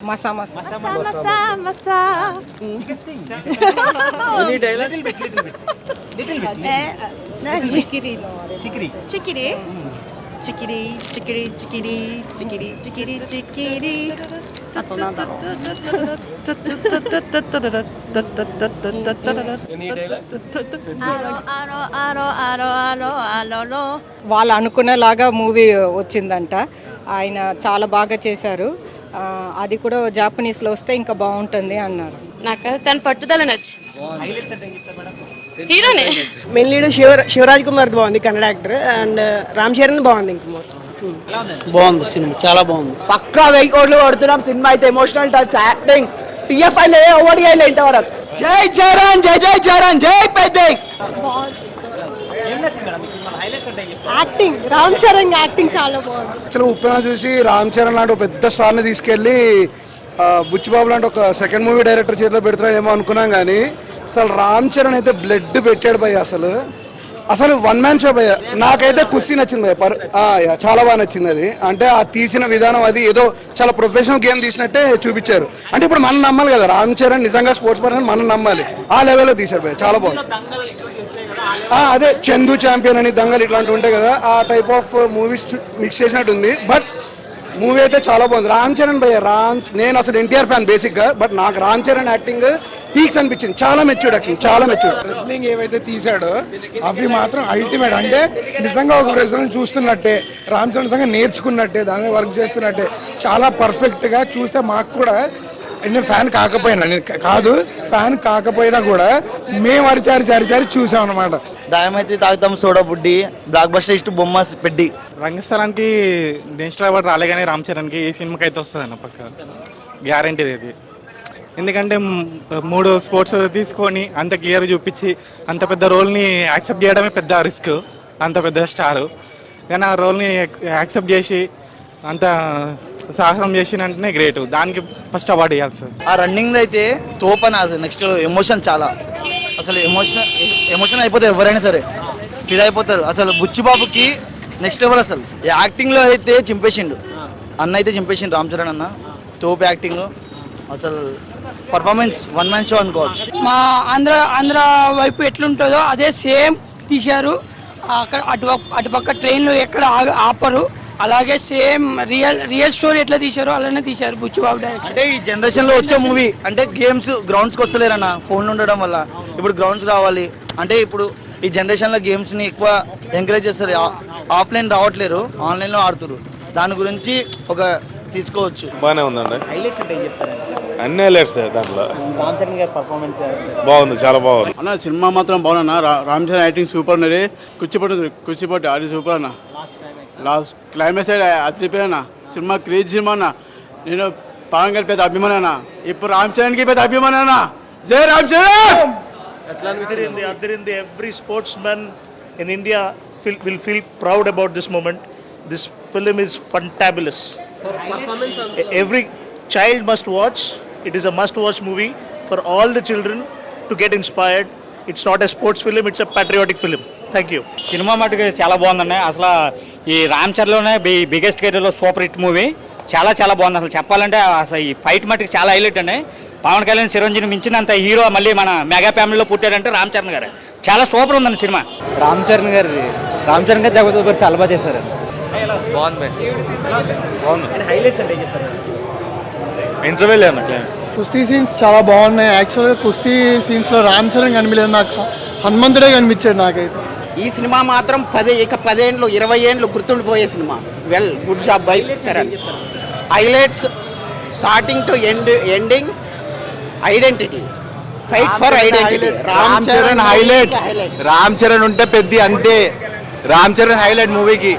Masa masa. Masa masa masa. You can sing. Any dialogue? Little bit. Chikiri. Chikri. Chikiri. Chikiri, chikiri, chikiri, chikiri, chikiri, chikiri. あとなんだろう。 Any dialogue? అలో. వాళ్ళు అనుకునేలాగా movie వచ్చిందంట. ఆయన చాలా బాగా చేశారు. అది కూడా జాపనీస్లో వస్తే ఇంకా బాగుంటుంది అన్నారు. నాకు తన పట్టుదల నచ్చి Highlights అంటే ఏం చెప్తారు మేడం? హీరోనే మెయిన్ లీడ్ శివరాజ్ కుమార్ బాగుంది, కన్నడ యాక్టర్. అండ్ రామ్ చరణ్ బాగుంది. ఇంక మొత్తం బాగుంది సినిమా, చాలా బాగుంది. పక్కా 1000 కోట్లు కొడుతున్నాం. సినిమా అయితే emotional touch, acting, TFI ODI ఇంతవరకు. జై చరణ్, జై జై చరణ్, జై పెద్ద. ఏం నచ్చింది మేడం ఈ సినిమా? హైలైట్స్ అంటే ఏం చెప్తారు? యాక్టింగ్, రామ్ చరణ్ యాక్టింగ్ చాలా బాగుంది. అసలు ఉప్పెన చూసి రామ్ చరణ్ లాంటి ఒక పెద్ద స్టార్ని తీసుకెళ్ళి బుచ్చిబాబు లాంటి ఒక సెకండ్ మూవీ డైరెక్టర్ చేతిలో పెడతారేమో అనుకున్నాం, కానీ అసలు రామ్ చరణ్ అయితే బ్లడ్ పెట్టాడు భయ్య. అసలు వన్ మ్యాన్ షో భయ్య. నాకైతే కుస్తీ నచ్చింది భయ్య, చాలా బాగా నచ్చింది. అది అంటే ఆ తీసిన విధానం, అది ఏదో చాలా ప్రొఫెషనల్ గేమ్ తీసినట్టే చూపించారు. అంటే ఇప్పుడు మనం నమ్మాలి కదా, రామ్ చరణ్ నిజంగా స్పోర్ట్స్ పర్సన్ మనం నమ్మాలి. ఆ లెవెల్లో తీశాడు భయ్య, చాలా బాగుంది. అదే చందు ఛాంపియన్ అని, దంగల్ ఇట్లాంటివి ఉంటాయి కదా, ఆ టైప్ ఆఫ్ మూవీస్ మిక్స్ చేసినట్టుంది. బట్ మూవీ అయితే చాలా బాగుంది. రామ్ చరణ్ భయ్య, నేను అసలు ఎన్టీఆర్ ఫ్యాన్ బేసిక్గా, బట్ నాకు రామ్ చరణ్ యాక్టింగ్ పీక్స్ అనిపించింది. చాలా మెచ్యూర్డ్ యాక్షన్, చాలా మెచ్యూర్డ్. రెస్లింగ్ ఏవైతే తీసాడో అవి మాత్రం అల్టిమేట్. అంటే నిజంగా ఒక రెస్లింగ్ చూస్తున్నట్టే, రామ్ చరణ్ నిజంగా నేర్చుకున్నట్టే, దాన్ని వర్క్ చేస్తున్నట్టే చాలా పర్ఫెక్ట్గా చూస్తే మాకు కూడా, నేను ఫ్యాన్ కాకపోయినా, ఫ్యాన్ కాకపోయినా కూడా మేము అరిచారి చూసాం అనమాట. దాయమైతే తాగుతాం సోడా బుడ్డి, బ్లాక్ బస్టర్ ఇష్ట బొమ్మ పెడ్డి. రంగస్థలానికి నేషనల్ అవార్డు రాలే, కానీ రామ్ చరణ్కి ఈ సినిమాకి అయితే వస్తుంది అన్న పక్క గ్యారంటీ ఇది. ఎందుకంటే 3 స్పోర్ట్స్ తీసుకొని అంత క్లియర్ చూపించి అంత పెద్ద రోల్ని యాక్సెప్ట్ చేయడమే పెద్ద రిస్క్. అంత పెద్ద స్టారు కానీ ఆ రోల్ని యాక్సెప్ట్ చేసి అంత సాహసం చేసినంటేనే గ్రేట్. దానికి ఫస్ట్ అవార్డు ఇవ్వాలి సార్. ఆ రన్నింగ్ అయితే తోపన. అసలు నెక్స్ట్ ఎమోషన్ చాలా, అసలు ఎమోషన్ అయిపోతారు, ఎవరైనా సరే ఫీల్ అయిపోతారు. అసలు బుచ్చిబాబుకి నెక్స్ట్ లెవెల్. అసలు యాక్టింగ్లో అయితే చింపేసిండు అన్న, అయితే చింపేసిండు రామ్ చరణ్ అన్న. తోపు యాక్టింగ్, అసలు పర్ఫార్మెన్స్ వన్ మ్యాన్ షో అనుకోవచ్చు. మా ఆంధ్ర వైపు ఎట్లుంటుందో అదే సేమ్ తీశారు. అక్కడ అటుపక్క ట్రైన్లు ఎక్కడ ఆపరు, అలాగే సేమ్ రియల్ స్టోరీ ఎట్లా తీశారో అలానే తీశారు బుచ్చిబాబు డైరెక్షన్. అంటే ఈ జనరేషన్లో వచ్చే మూవీ అంటే గేమ్స్ గ్రౌండ్స్కి వస్తలేరన్న, ఫోన్లు ఉండడం వల్ల. ఇప్పుడు గ్రౌండ్స్ రావాలి అంటే, ఇప్పుడు ఈ జనరేషన్లో గేమ్స్ని ఎక్కువ ఎంకరేజ్ చేస్తారు. ఆఫ్లైన్ రావట్లేరు, ఆన్లైన్లో ఆడుతున్నారు. దాని గురించి ఒక తీసుకోవచ్చు. బాగానే ఉందండి. హైలైట్స్ అంటే ఏం చెప్తారు? అన్ని హైలైట్స్ దాంట్లో. రామ్ చరణ్ గారి పర్ఫార్మెన్స్ బాగుంది, చాలా బాగుంది అన్న సినిమా మాత్రం బాగున్నా. రామ్ చరణ్ యాక్టింగ్ సూపర్ ఉన్నది. కుర్చీపట్టు అది సూపర్ అన్న. లాస్ట్ క్లైమాక్స్ అదిరిపోయినా. సినిమా క్రేజ్ సినిమా అన్న. నేను పవన్ గారి పెద్ద అభిమాన, ఇప్పుడు రామ్ చరణ్కి పెద్ద అభిమాన. జై రామ్ చరణ్. అదిరింది. Every sportsman in India will feel proud about this moment. This film is fantabulous. Every child must watch. It is a must-watch movie for all the children to get inspired. It's not a sports film; it's a patriotic film. Thank you. Cinema మటుకు చాలా బాగుందండి. అసలు ఈ Ram చరణ్లోనే biggest కెరీర్లో super hit movie. చాలా బాగుంది. అసలు చెప్పాలంటే అసలు ఈ ఫైట్ మటుకు చాలా హైలైట్ అండి. పవన్ కళ్యాణ్ చిరంజీవి మించినంత హీరో మళ్ళీ మన మెగా ఫ్యామిలీలో పుట్టారంటే రామ్ చరణ్ గారు. చాలా సూపర్ ఉందండి సినిమా. రామ్ చరణ్ గారు జగపతి గారు చాలా బాగా చేశారు. హైలైట్స్ అంటే ఏం చెప్తారు? ఇంటర్వెల్ అన్న కుస్తీ సీన్స్ చాలా బాగున్నాయి. యాక్చువల్గా కుస్తీ సీన్స్లో రామ్ చరణ్ కనిపించలేదు, నాకు హనుమంతుడే కనిపించాడు నాకైతే. ఈ సినిమా మాత్రం 10 ఏండ్లు 20 ఏండ్లు గుర్తుండిపోయే cinema. Well, good job by Charan. Highlights starting to ending, identity, fight for identity. Ram Charan highlight. Ram Charan ఉంటే పెద్ద అంతే. రామ్ చరణ్ హైలైట్ మూవీకి.